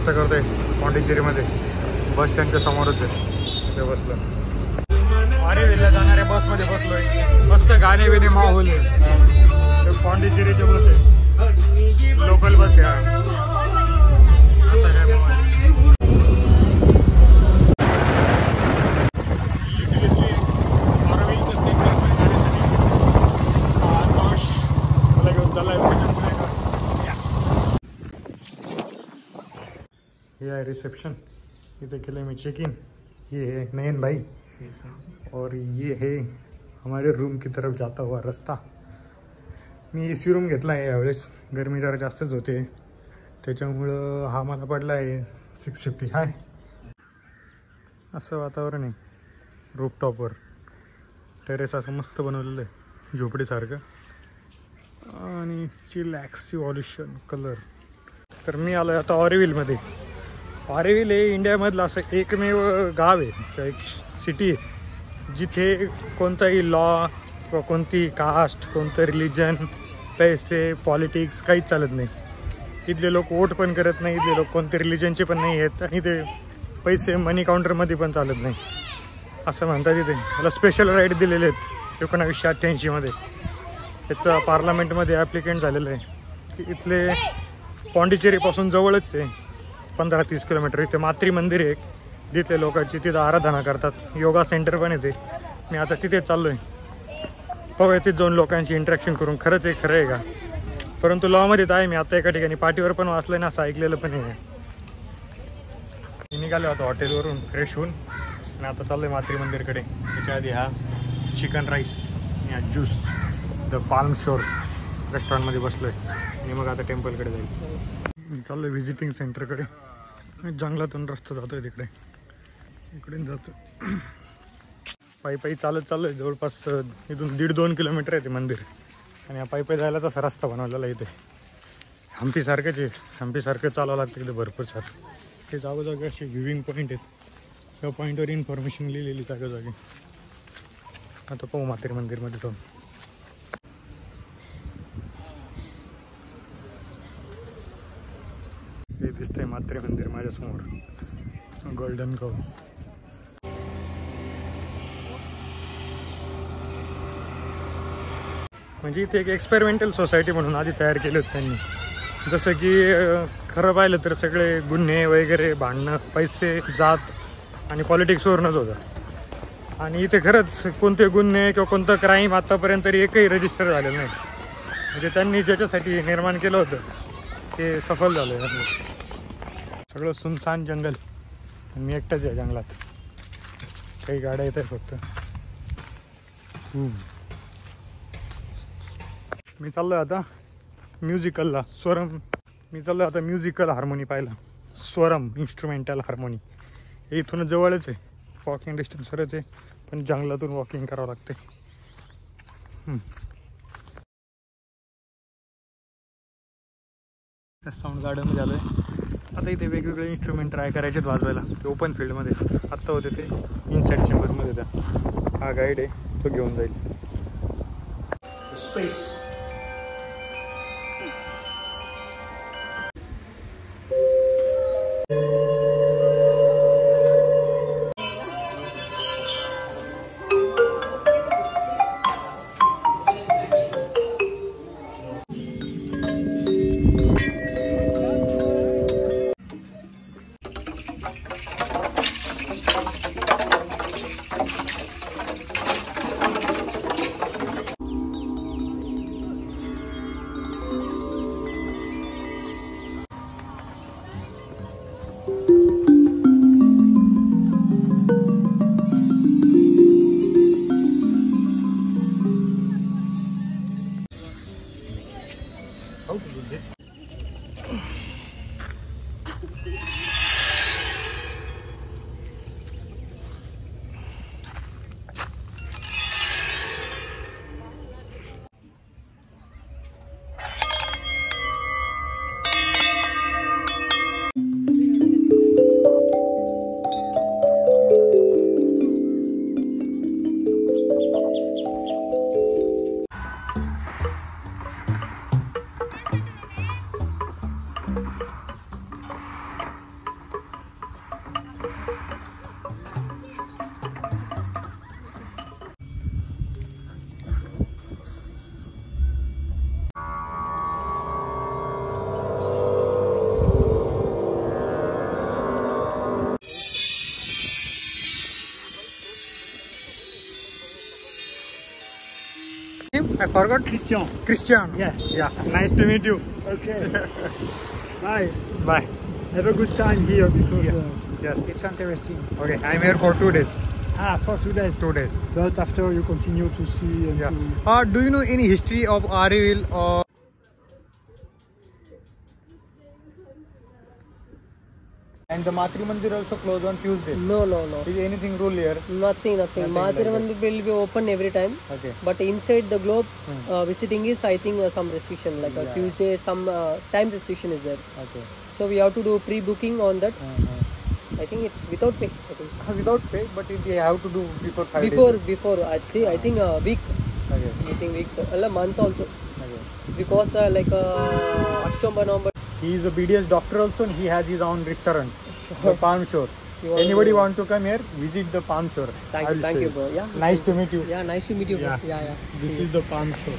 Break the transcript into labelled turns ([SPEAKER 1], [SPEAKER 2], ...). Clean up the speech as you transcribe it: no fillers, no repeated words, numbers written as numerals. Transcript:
[SPEAKER 1] नाश्ता करतोय पॉंडिचेरीमध्ये, बस स्टँडच्या समोरच आहे ते बसलो. ऑरेविलला जाणाऱ्या बसमध्ये बसलोय. मस्त गाणे बिणे माहोल आहे. पॉंडिचेरीचे बस आहे, लोकल बस आहे. ये है रिसेप्शन, इधर के लिए मैं चेक इन. ये है नयन भाई और ये है हमारे रूम की तरफ जाता हुआ रस्ता. मी एसी रूम घेतला आहे यावेळेस, गरमी जरा जास्तच होते त्याच्यामुळं हा मला पडला आहे 650. हाय असं वातावरण आहे. रूफटॉपवर टेरेस असं मस्त बनवलेलं आहे झोपडीसारखं आणि चिलॅक्स इव्हॉल्युशन कलर. तर मी आलो आहे आता ऑरेविलमध्ये. ऑरेविल हे इंडियामधलं असं एकमेव गाव आहे किंवा एक सिटी आहे जिथे कोणताही लॉ किंवा कोणती कास्ट, कोणतं रिलिजन, पैसे, पॉलिटिक्स काहीच चालत नाही. इथले लोक वोट पण करत नाही, इथले लोक कोणते रिलिजनचे पण नाही आहेत आणि ते पैसे मनी काउंटरमध्ये पण चालत नाही असं म्हणतात. तिथे मला स्पेशल राईट दिलेले आहेत 1988मध्ये. त्याचं पार्लमेंटमध्ये ॲप्लिकेंट झालेलं आहे की इथले पॉंडिचेरीपासून जवळच आहे 15-30 किलोमीटर. इथे मात्री मंदिर आहे जिथले लोकांची तिथं आराधना करतात. योगा सेंटर पण येते. मी आता तिथे चाललो आहे. बघा तिथे जाऊन लोकांशी इंटरॅक्शन करून खरंच आहे खरं आहे का. परंतु लॉमध्ये तर आहे. मी आता एका ठिकाणी पाठीवर पण वाचलं ना, असं ऐकलेलं पण आहे. मी निघालो आता हॉटेलवरून फ्रेश होऊन आणि आता चाललो आहे मात्री मंदिरकडे. त्याच्या आधी हा चिकन राईस या ज्यूस द पाल्म शोर रेस्टॉरंटमध्ये बसलो आहे आणि मग आता टेम्पलकडे जाईल. मी चाललो आहे व्हिजिटिंग सेंटरकडे. जंगलातून रस्ता जातो आहे तिकडे, इकडे जातो. पायी चालत चाललो आहे. जवळपास इथून 1.5-2 किलोमीटर आहे ते मंदिर आणि पायी जायला तसा रस्ता बनवलेला इथे. हम्पीसारखंच आहे, हम्पीसारखं चालावं लागतं इथे भरपूर सारं. ते जागोजागी असे व्ह्यूविंग पॉईंट आहेत. त्या पॉईंटवर इन्फॉर्मेशन लिहिलेली जागोजागी. आता पाहू मात्री मंदिरमध्ये जाऊन. हे दिसतंय मात्री मंदिर माझ्यासमोर, गोल्डन कव. म्हणजे इथे एक एक्सपेरिमेंटल सोसायटी म्हणून आधी तयार केली होती त्यांनी. जसं की खरं पाहिलं तर सगळे गुन्हे वगैरे, भांडणं, पैसे, जात आणि पॉलिटिक्सवरूनच होतं. आणि इथे खरंच कोणते गुन्हे किंवा कोणतं क्राईम आत्तापर्यंत तरी एकही रजिस्टर झालेलं नाही. म्हणजे त्यांनी ज्याच्यासाठी निर्माण केलं होतं ते सफल झालं. सगळं सुनसान जंगल, मी एकटाच आहे जंगलात. काही गाड्या येत आहेत फक्त. मी चाललोय आता म्युझिकलला, स्वरम. मी चाललोय आता म्युझिकल हार्मोनी पाहायला. स्वरम इन्स्ट्रुमेंटल हार्मोनी हे इथून जवळच आहे, वॉकिंग डिस्टन्सवरच आहे, पण जंगलातून वॉकिंग करावं लागते. साऊंड गार्डनमध्ये आलो आहे. आता इथे वेगवेगळे इन्स्ट्रुमेंट ट्राय करायचे वाजवायला. ते ओपन फील्डमध्ये आत्ता होते ते इनसाईड चेंबरमध्ये. त्या हा गाईड आहे, तो घेऊन जाईल. Space I forgot.
[SPEAKER 2] Christian.
[SPEAKER 1] Christian.
[SPEAKER 2] Yeah.
[SPEAKER 1] Yeah. Nice to meet you.
[SPEAKER 2] Okay. Bye.
[SPEAKER 1] Bye.
[SPEAKER 2] Have a good time here because
[SPEAKER 1] Yes.
[SPEAKER 2] it's interesting.
[SPEAKER 1] Okay. I'm here for 2 days.
[SPEAKER 2] For 2 days.
[SPEAKER 1] 2 days.
[SPEAKER 2] But after you continue to see and
[SPEAKER 1] Yeah.
[SPEAKER 2] to...
[SPEAKER 1] Do you know any history of Ariville or? And the Matri Mandir also closed on Tuesday.
[SPEAKER 3] No.
[SPEAKER 1] Is anything rule here?
[SPEAKER 3] Nothing.
[SPEAKER 1] Nothing
[SPEAKER 3] Mathur
[SPEAKER 1] like
[SPEAKER 3] Mandir will be open every time.
[SPEAKER 1] Okay.
[SPEAKER 3] But inside the globe, visiting is, I think, some restriction. Like
[SPEAKER 1] Yeah.
[SPEAKER 3] Tuesday, some time restriction is there.
[SPEAKER 1] Okay.
[SPEAKER 3] So we have to do pre-booking on that. I think it's without pay. I think.
[SPEAKER 1] Without pay, but they have to do before 5 days.
[SPEAKER 3] Before I think a week.
[SPEAKER 1] Okay.
[SPEAKER 3] I think weeks. A month also.
[SPEAKER 1] Okay.
[SPEAKER 3] Because October, November.
[SPEAKER 1] He is a BDS doctor also, and he has his own restaurant, the Palm Shore.
[SPEAKER 3] You want
[SPEAKER 1] Anybody
[SPEAKER 3] to-
[SPEAKER 1] want to come here, visit the Palm Shore.
[SPEAKER 3] Thank
[SPEAKER 1] I
[SPEAKER 3] you,
[SPEAKER 1] will
[SPEAKER 3] thank
[SPEAKER 1] show
[SPEAKER 3] you, bro. Yeah.
[SPEAKER 1] Nice to meet you.
[SPEAKER 3] Yeah, nice to meet you, bro.
[SPEAKER 1] Yeah.
[SPEAKER 3] Yeah.
[SPEAKER 1] This is the Palm Shore.